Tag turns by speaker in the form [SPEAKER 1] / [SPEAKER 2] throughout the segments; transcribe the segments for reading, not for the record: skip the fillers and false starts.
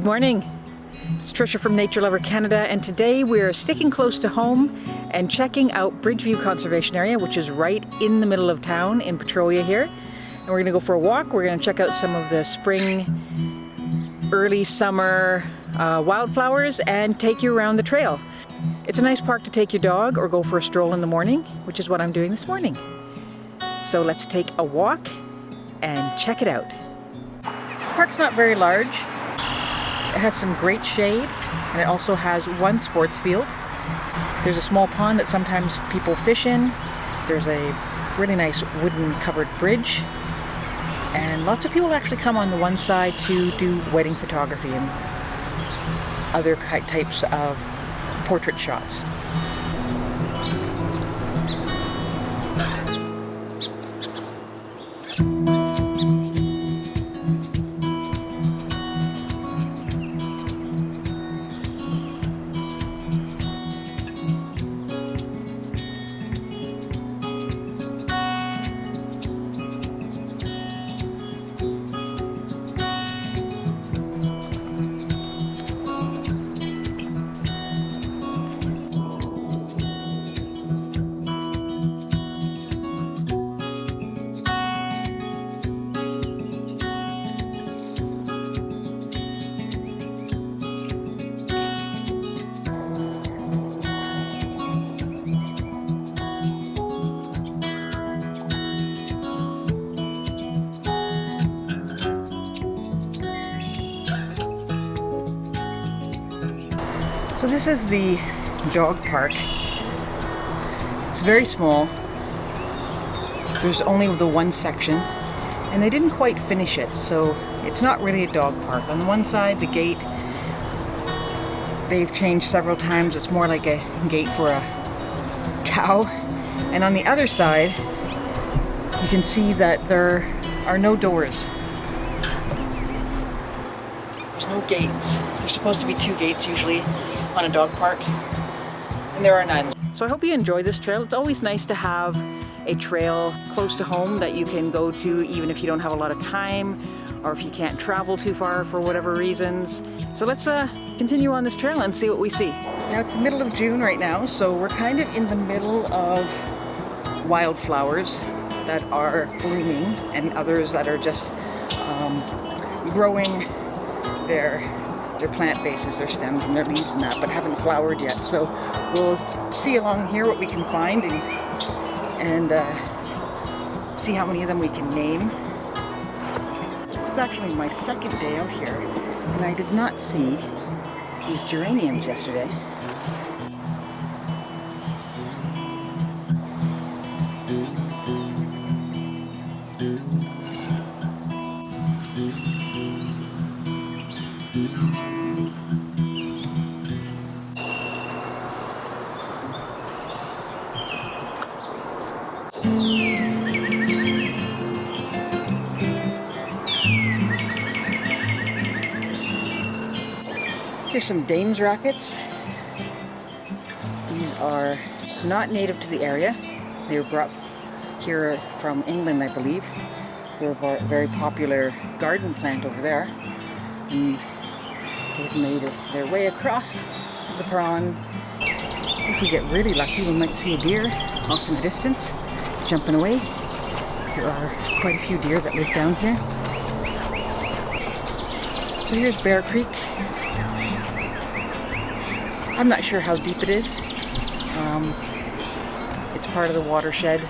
[SPEAKER 1] Good morning. It's Tricia from Nature Lover Canada, and today we're sticking close to home and checking out Bridgeview Conservation Area, which is right in the middle of town in Petrolia here. And we're going to go for a walk. We're going to check out some of the spring, early summer wildflowers and take you around the trail. It's a nice park to take your dog or go for a stroll in the morning, which is what I'm doing this morning. So let's take a walk and check it out. This park's not very large. It has some great shade, and it also has one sports field. There's a small pond that sometimes people fish in. There's a really nice wooden covered bridge, and lots of people actually come on the one side to do wedding photography and other types of portrait shots. So this is the dog park. It's very small. There's only the one section, and they didn't quite finish it, so it's not really a dog park. On one side, the gate, they've changed several times. It's more like a gate for a cow. And on the other side, you can see that there are no doors. There's no gates. There's supposed to be 2 gates usually on a dog park, and there are none. So I hope you enjoy this trail. It's always nice to have a trail close to home that you can go to even if you don't have a lot of time or if you can't travel too far for whatever reasons. So let's continue on this trail and see what we see. Now it's the middle of June right now, so we're kind of in the middle of wildflowers that are blooming and others that are just growing their plant bases, their stems and their leaves and that, but haven't flowered yet. So we'll see along here what we can find and see how many of them we can name. This is actually my second day out here, and I did not see these geraniums yesterday. Here's some Dame's rackets. These are not native to the area. They were brought here from England, I believe. They're a very popular garden plant over there. And they've made their way across the pond. If we get really lucky, we might see a deer off in the distance, jumping away. There are quite a few deer that live down here. So here's Bear Creek. I'm not sure how deep it is. It's part of the watershed,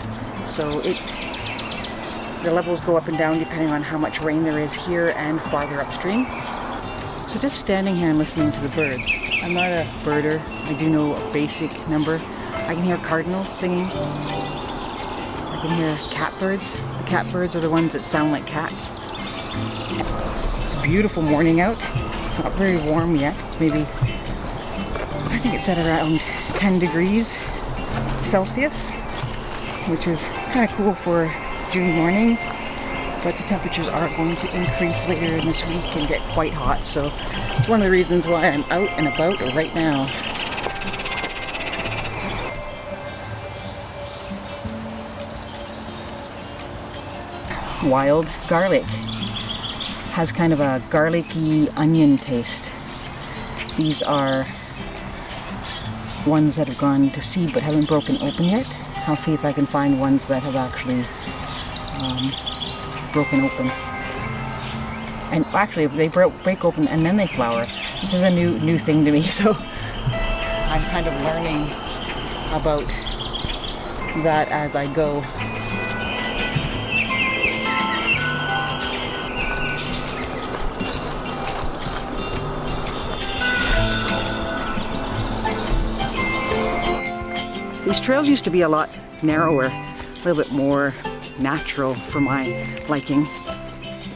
[SPEAKER 1] so the levels go up and down depending on how much rain there is here and farther upstream. So just standing here and listening to the birds. I'm not a birder. I do know a basic number. I can hear cardinals singing. I can hear catbirds. The catbirds are the ones that sound like cats. It's a beautiful morning out. It's not very warm yet. It's maybe, I think it's at around 10 degrees Celsius, which is kind of cool for June morning, but the temperatures are going to increase later in this week and get quite hot, so it's one of the reasons why I'm out and about right now. Wild garlic. has kind of a garlicky onion taste. These are ones that have gone to seed but haven't broken open yet. I'll see if I can find ones that have actually broken open. And actually, they break open and then they flower. This is a new thing to me, so I'm kind of learning about that as I go. These trails used to be a lot narrower, a little bit more natural for my liking.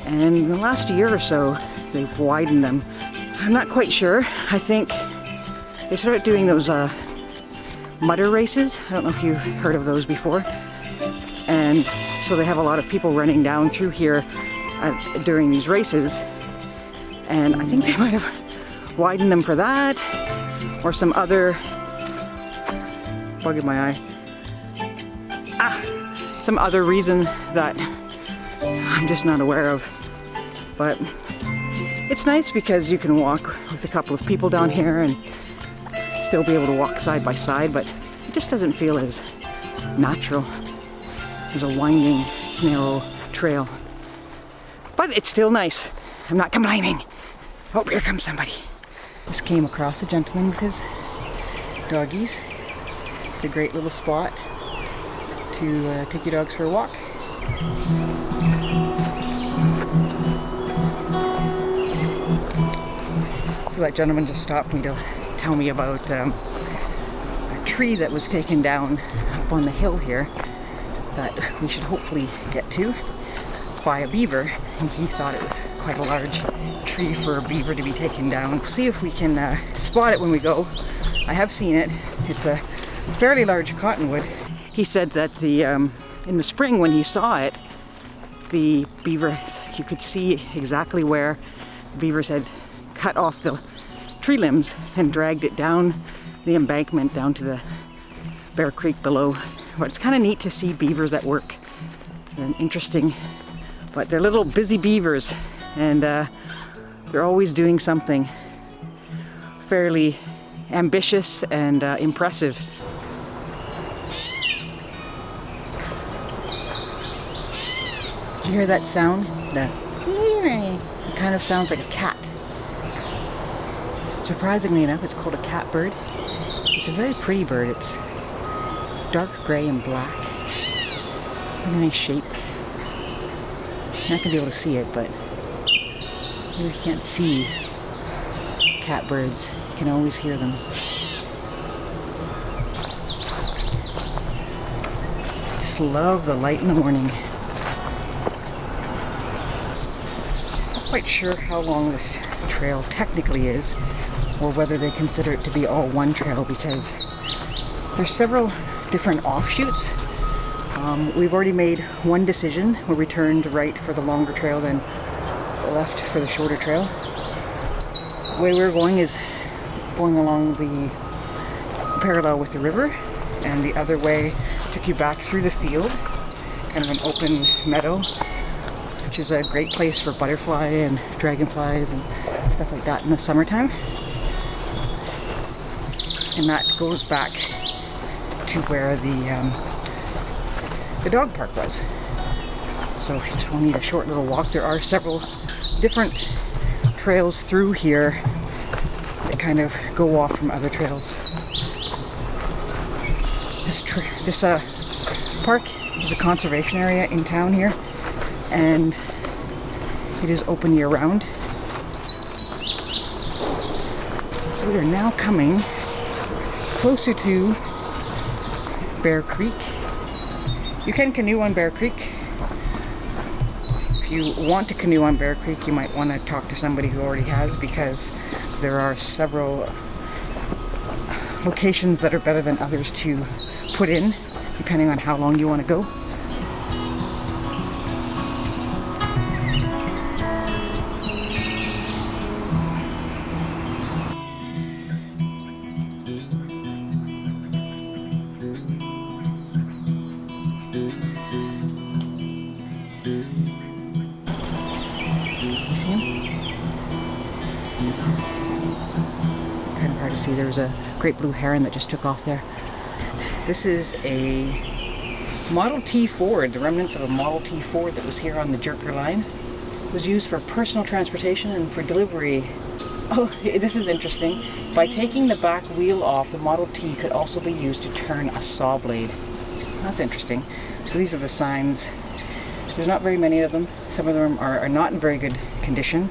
[SPEAKER 1] And in the last year or so, they've widened them. I'm not quite sure. I think they started doing those mudder races. I don't know if you've heard of those before. And so they have a lot of people running down through here during these races. And I think they might have widened them for that, or some other bug in my eye. Some other reason that I'm just not aware of. But it's nice because you can walk with a couple of people down here and still be able to walk side by side, but it just doesn't feel as natural as a winding, narrow trail. But it's still nice. I'm not complaining. Oh, here comes somebody. Just came across a gentleman with his doggies. It's a great little spot to take your dogs for a walk. So that gentleman just stopped me to tell me about a tree that was taken down up on the hill here that we should hopefully get to by a beaver, and he thought it was quite a large tree for a beaver to be taken down. We'll see if we can spot it when we go. I have seen it. It's a fairly large cottonwood. He said that in the spring when he saw it, the beavers, you could see exactly where the beavers had cut off the tree limbs and dragged it down the embankment down to the Bear Creek below. But it's kind of neat to see beavers at work. They're interesting, but they're little busy beavers, and they're always doing something fairly ambitious and impressive. Did you hear that sound? It kind of sounds like a cat. Surprisingly enough, it's called a catbird. It's a very pretty bird. It's dark gray and black. Really nice shape. You're not gonna be able to see it, but you can't see catbirds. You can always hear them. Just love the light in the morning. Not quite sure how long this trail technically is, or whether they consider it to be all one trail, because there's several different offshoots. We've already made one decision where we turned right for the longer trail, then left for the shorter trail. The way we're going is going along the parallel with the river, and the other way took you back through the field, kind of an open meadow, which is a great place for butterfly and dragonflies and stuff like that in the summertime. And that goes back to where the dog park was. So if you just want to need a short little walk, there are several different trails through here that kind of go off from other trails. This park is a conservation area in town here, and it is open year round. So we are now coming closer to Bear Creek. You can canoe on Bear Creek. If you want to canoe on Bear Creek, you might want to talk to somebody who already has, because there are several locations that are better than others to put in, depending on how long you want to go. see there's a great blue heron that just took off there. This is a Model T Ford, the remnants of a Model T Ford that was here on the Jerker line. It was used for personal transportation and for delivery. Oh, this is interesting. By taking the back wheel off, the Model T could also be used to turn a saw blade. That's interesting. So these are the signs. There's not very many of them. Some of them are not in very good condition,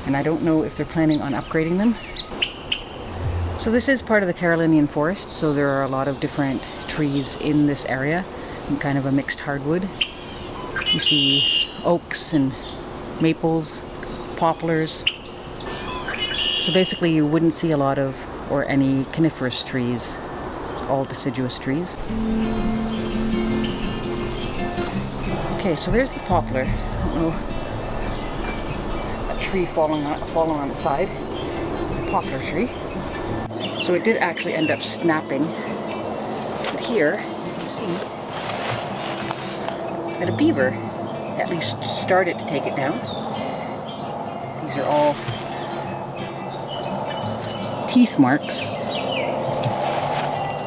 [SPEAKER 1] and I don't know if they're planning on upgrading them. So this is part of the Carolinian Forest, so there are a lot of different trees in this area, and kind of a mixed hardwood. You see oaks and maples, poplars. So basically you wouldn't see a lot of, or any coniferous trees, all deciduous trees. Okay, so there's the poplar. I don't know, a tree falling on its side. It's a poplar tree. So it did actually end up snapping. But here, you can see that a beaver at least started to take it down. These are all teeth marks.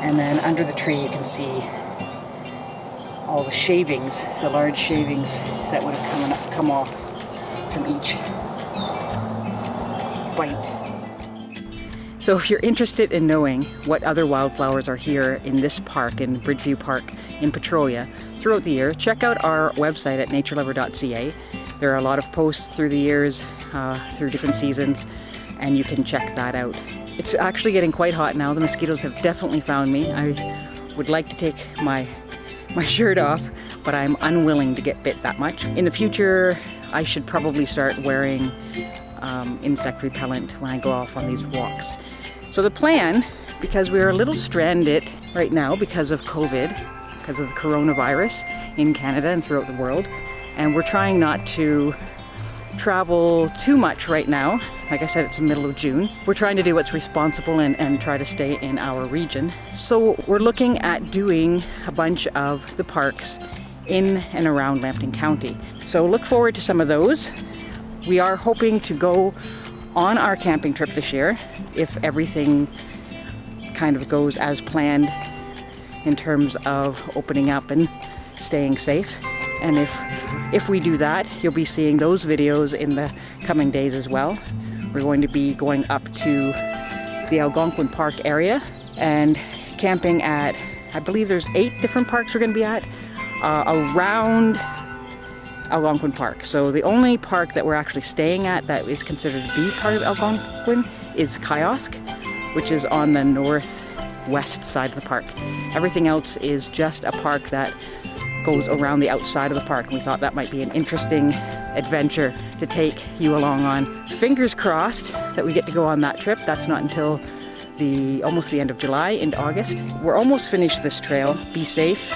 [SPEAKER 1] And then under the tree you can see all the shavings, the large shavings that would have come off from each bite. So if you're interested in knowing what other wildflowers are here in this park, in Bridgeview Park in Petrolia, throughout the year, check out our website at naturelover.ca. There are a lot of posts through the years, through different seasons, and you can check that out. It's actually getting quite hot now. The mosquitoes have definitely found me. I would like to take my shirt off, but I'm unwilling to get bit that much. In the future, I should probably start wearing insect repellent when I go off on these walks. So the plan, because we're a little stranded right now because of COVID, because of the coronavirus in Canada and throughout the world, and we're trying not to travel too much right now. Like I said, it's the middle of June. We're trying to do what's responsible and try to stay in our region. So we're looking at doing a bunch of the parks in and around Lambton County. So look forward to some of those. We are hoping to go on our camping trip this year, if everything kind of goes as planned in terms of opening up and staying safe. And if we do that, you'll be seeing those videos in the coming days as well. We're going to be going up to the Algonquin Park area and camping at, I believe there's 8 different parks we're going to be at around Algonquin Park. So the only park that we're actually staying at that is considered to be part of Algonquin is Kiosk, which is on the northwest side of the park. Everything else is just a park that goes around the outside of the park. We thought that might be an interesting adventure to take you along on. Fingers crossed that we get to go on that trip. That's not until almost the end of July into August. We're almost finished this trail. Be safe.